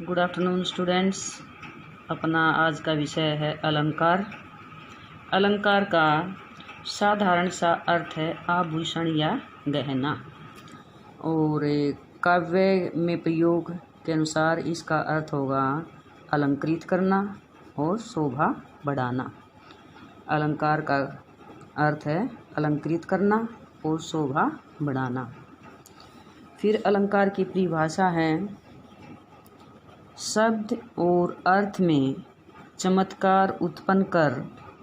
Good afternoon students. अपना आज का विषय है अलंकार। अलंकार का साधारण सा अर्थ है आभूषण या गहना, और काव्य में प्रयोग के अनुसार इसका अर्थ होगा अलंकृत करना और शोभा बढ़ाना। अलंकार का अर्थ है अलंकृत करना और शोभा बढ़ाना। फिर अलंकार की परिभाषा है शब्द और अर्थ में चमत्कार उत्पन्न कर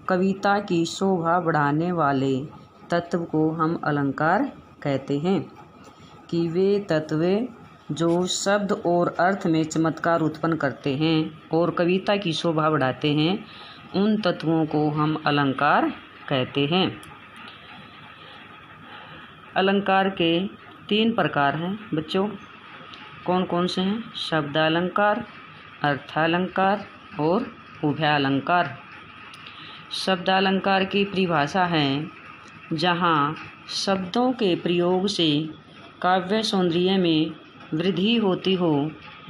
कविता की शोभा बढ़ाने वाले तत्व को हम अलंकार कहते हैं। कि वे तत्व जो शब्द और अर्थ में चमत्कार उत्पन्न करते हैं और कविता की शोभा बढ़ाते हैं, उन तत्वों को हम अलंकार कहते हैं। अलंकार के 3 प्रकार हैं बच्चों। कौन कौन से हैं? शब्दालंकार, अर्थालंकार और उभयालंकार। शब्दालंकार की परिभाषा है जहाँ शब्दों के प्रयोग से काव्य सौंदर्य में वृद्धि होती हो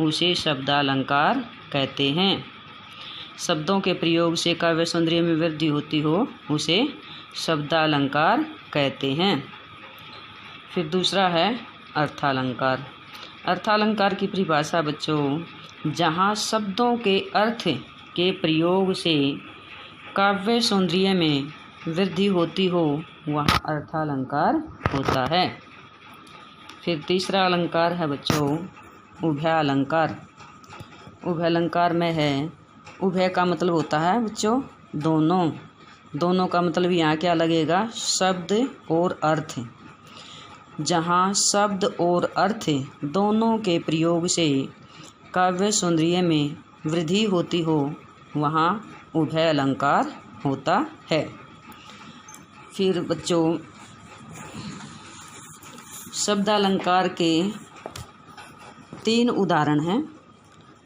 उसे शब्दालंकार कहते हैं। शब्दों के प्रयोग से काव्य सौंदर्य में वृद्धि होती हो उसे शब्दालंकार कहते हैं। फिर दूसरा है अर्थालंकार। अर्थालंकार की परिभाषा बच्चों जहाँ शब्दों के अर्थ के प्रयोग से काव्य सौंदर्य में वृद्धि होती हो वहाँ अर्थालंकार होता है। फिर तीसरा अलंकार है बच्चों उभयालंकार। उभयालंकार में है, उभय का मतलब होता है बच्चों दोनों। दोनों का मतलब यहाँ क्या लगेगा? शब्द और अर्थ। जहाँ शब्द और अर्थ दोनों के प्रयोग से काव्य सौंदर्य में वृद्धि होती हो वहाँ उभय अलंकार होता है। फिर बच्चों शब्दालंकार के 3 उदाहरण हैं।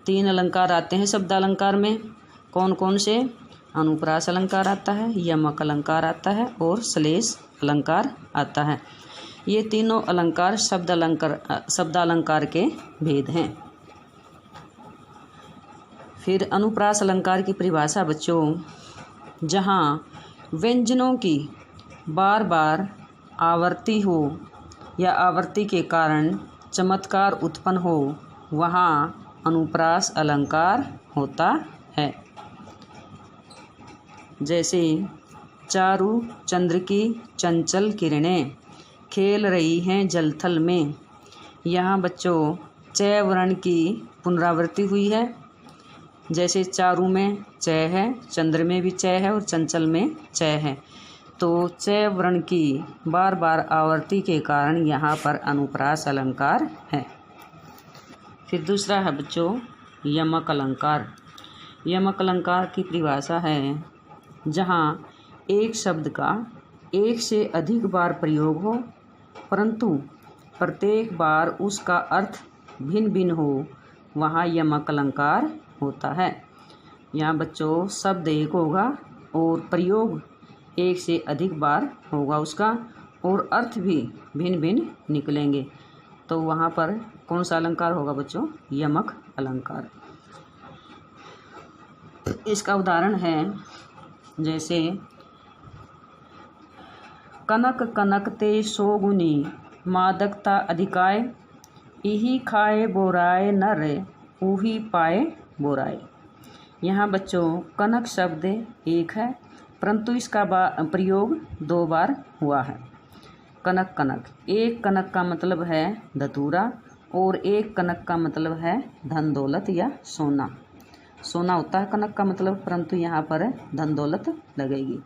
3 अलंकार आते हैं शब्दालंकार में। कौन कौन से? अनुप्रास अलंकार आता है, यमक अलंकार आता है और श्लेष अलंकार आता है। ये तीनों अलंकार शब्दालंकार के भेद हैं। फिर अनुप्रास अलंकार की परिभाषा बच्चों जहाँ व्यंजनों की बार बार आवृत्ति हो या आवृत्ति के कारण चमत्कार उत्पन्न हो वहाँ अनुप्रास अलंकार होता है। जैसे चारु चंद्र की चंचल किरणें खेल रही हैं जलथल में। यहाँ बच्चों च वर्ण की पुनरावृत्ति हुई है। जैसे चारु में च है, चंद्र में भी च है और चंचल में च है, तो च वर्ण की बार बार आवृत्ति के कारण यहाँ पर अनुप्रास अलंकार है। फिर दूसरा है बच्चों यमक अलंकार। यमक अलंकार की परिभाषा है जहाँ एक शब्द का एक से अधिक बार प्रयोग हो परंतु प्रत्येक बार उसका अर्थ भिन्न भिन्न हो वहाँ यमक अलंकार होता है। यहाँ बच्चों शब्द एक होगा और प्रयोग एक से अधिक बार होगा उसका और अर्थ भी भिन्न भिन्न निकलेंगे, तो वहाँ पर कौन सा अलंकार होगा बच्चों? यमक अलंकार। इसका उदाहरण है जैसे कनक कनकते सोगुनी मादकता अधिकाय, इही खाए बोराए नर उही पाए बोराए। यहाँ बच्चों कनक शब्द एक है परंतु इसका प्रयोग 2 बार हुआ है। कनक कनक, एक कनक का मतलब है धतूरा और एक कनक का मतलब है धन दौलत या सोना। सोना होता है कनक का मतलब, परंतु यहाँ पर धन दौलत लगेगी।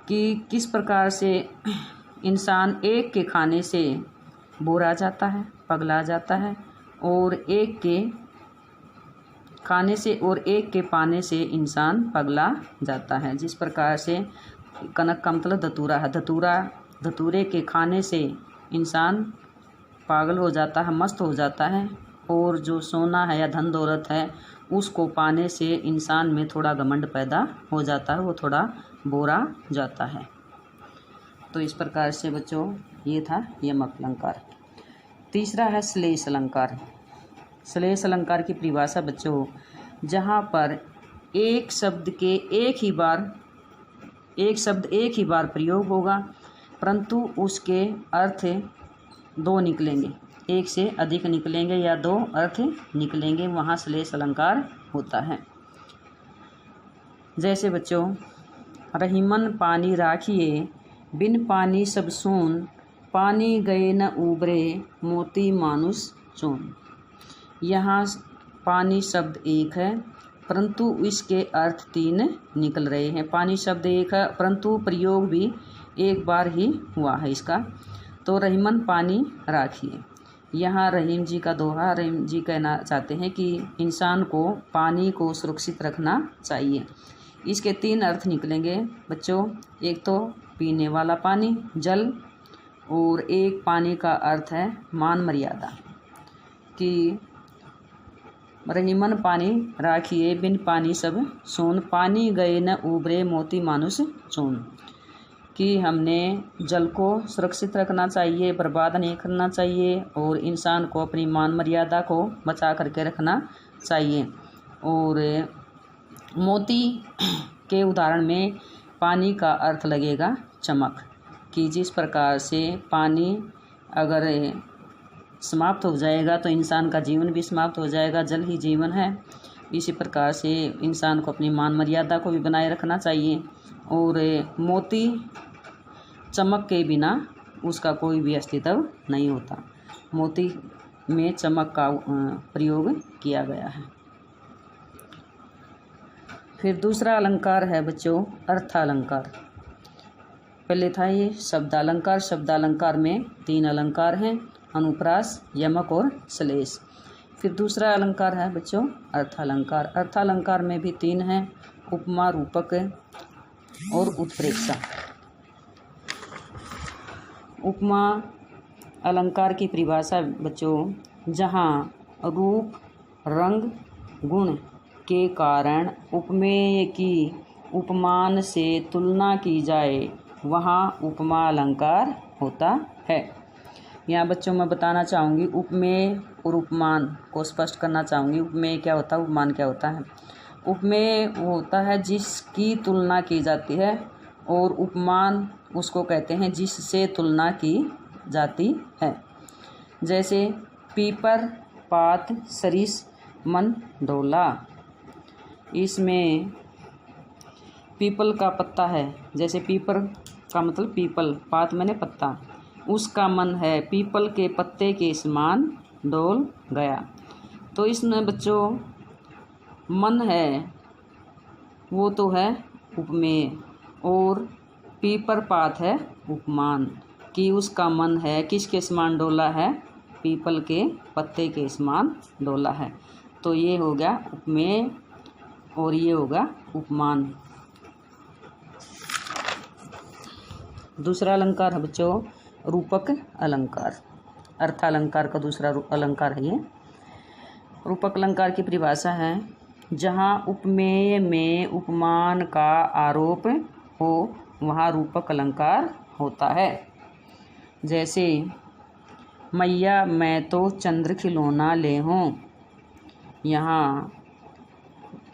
कि किस प्रकार से इंसान एक के खाने से बोरा जाता है, पगला जाता है, और एक के खाने से और एक के पाने से इंसान पगला जाता है। जिस प्रकार से कनक का मतलब धतूरा है, धतूरे के खाने से इंसान पागल हो जाता है, मस्त हो जाता है, और जो सोना है या धन दौलत है उसको पाने से इंसान में थोड़ा घमंड पैदा हो जाता है, वो थोड़ा बोरा जाता है। तो इस प्रकार से बच्चों ये था यमक अलंकार। तीसरा है श्लेष अलंकार। श्लेष अलंकार की परिभाषा बच्चों, जहाँ पर एक शब्द एक ही बार प्रयोग होगा, परंतु उसके अर्थ दो निकलेंगे, एक से अधिक निकलेंगे या दो अर्थ निकलेंगे, वहाँ श्लेष अलंकार होता है। जैसे बच्चों, रहीमन पानी राखिए, बिन पानी सब सोन, पानी गए न उबरे, मोती मानुष चोन। यहाँ पानी शब्द एक है, परंतु इसके अर्थ तीन निकल रहे हैं। पानी शब्द एक है, परंतु प्रयोग भी एक बार ही हुआ है इसका। तो रहीमन पानी राखिए, यहाँ रहीम जी का दोहा, रहीम जी कहना चाहते हैं कि इंसान को पानी को सुरक्षित रखना चाहिए। इसके तीन अर्थ निकलेंगे बच्चों, एक तो पीने वाला पानी, जल, और एक पानी का अर्थ है मान मर्यादा, कि रहीमन पानी राखिए, बिन पानी सब सोन, पानी गए न उबरे, मोती मानुष चोन। कि हमने जल को सुरक्षित रखना चाहिए, बर्बाद नहीं करना चाहिए, और इंसान को अपनी मान मर्यादा को बचा करके रखना चाहिए। और मोती के उदाहरण में पानी का अर्थ लगेगा चमक, कि जिस प्रकार से पानी अगर समाप्त हो जाएगा तो इंसान का जीवन भी समाप्त हो जाएगा, जल ही जीवन है। इसी प्रकार से इंसान को अपनी मान मर्यादा को भी बनाए रखना चाहिए। और मोती चमक के बिना उसका कोई भी अस्तित्व नहीं होता, मोती में चमक का प्रयोग किया गया है। फिर दूसरा अलंकार है बच्चों अर्थालंकार। पहले था ये शब्दालंकार। शब्दालंकार में तीन अलंकार हैं, अनुप्रास, यमक और श्लेष। फिर दूसरा अलंकार है बच्चों अर्थालंकार। अर्थालंकार में भी तीन हैं, उपमा, रूपक और उत्प्रेक्षा। उपमा अलंकार की परिभाषा बच्चों, जहाँ रूप, रंग, गुण के कारण उपमेय की उपमान से तुलना की जाए, वहाँ उपमा अलंकार होता है। यहाँ बच्चों मैं बताना चाहूँगी उपमेय और उपमान को स्पष्ट करना चाहूँगी। उपमेय क्या होता है, उपमान क्या होता है। उपमेय वो होता है जिसकी तुलना की जाती है, और उपमान उसको कहते हैं जिससे तुलना की जाती है। जैसे पीपर, पात, सरिस, मन, डोला। इसमें पीपल का पत्ता है, जैसे पीपर का मतलब पीपल, पात मैंने पत्ता, उसका मन है पीपल के पत्ते के समान डोल गया। तो इसमें बच्चों मन है वो तो है उपमेय, और पीपर पात है उपमान, कि उसका मन है किसके समान डोला है, पीपल के पत्ते के समान डोला है। तो ये हो गया उपमेय और ये होगा उपमान। दूसरा अलंकार है बच्चों रूपक अलंकार। अर्थालंकार का दूसरा अलंकार है ये। रूपक अलंकार की परिभाषा है, जहाँ उपमेय में उपमान का आरोप हो, वहाँ रूपक अलंकार होता है। जैसे मैया मैं तो चंद्र खिलौना ले हूँ। यहाँ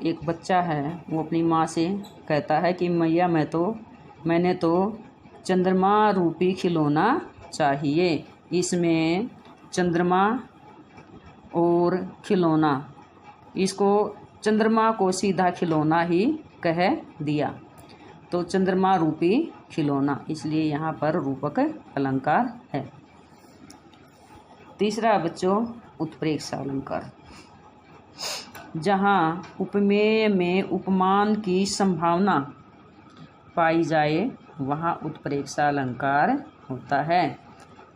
एक बच्चा है, वो अपनी माँ से कहता है कि मैया मैंने तो चंद्रमा रूपी खिलौना चाहिए। इसमें चंद्रमा और खिलौना, इसको चंद्रमा को सीधा खिलौना ही कह दिया, तो चंद्रमा रूपी खिलौना, इसलिए यहाँ पर रूपक अलंकार है। तीसरा बच्चों उत्प्रेक्षा अलंकार। जहाँ उपमेय में उपमान की संभावना पाई जाए, वहाँ उत्प्रेक्षा अलंकार होता है।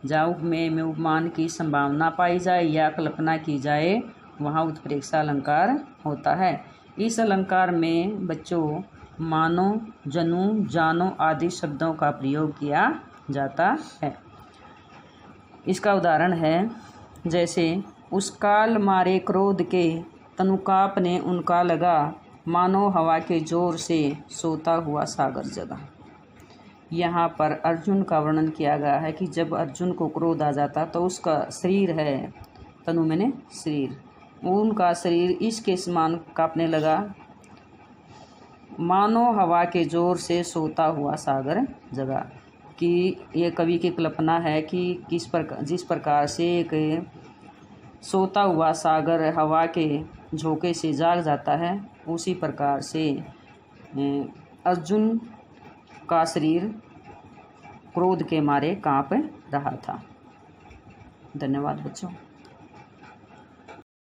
जहाँ उपमेय में उपमान की संभावना पाई जाए या कल्पना की जाए, वहाँ उत्प्रेक्षा अलंकार होता है। इस अलंकार में बच्चों मानो, जनु, जानो आदि शब्दों का प्रयोग किया जाता है। इसका उदाहरण है, जैसे उस काल मारे क्रोध के, तनुकाप ने उनका लगा, मानो हवा के जोर से सोता हुआ सागर जगा। यहाँ पर अर्जुन का वर्णन किया गया है कि जब अर्जुन को क्रोध आ जाता तो उसका शरीर है, तनु मैंने शरीर, उनका शरीर इसके समान कांपने लगा मानो हवा के जोर से सोता हुआ सागर जगा। कि ये कवि की कल्पना है कि जिस प्रकार से एक सोता हुआ सागर हवा के झोंके से जाग जाता है, उसी प्रकार से अर्जुन का शरीर क्रोध के मारे कांप रहा था। धन्यवाद बच्चों।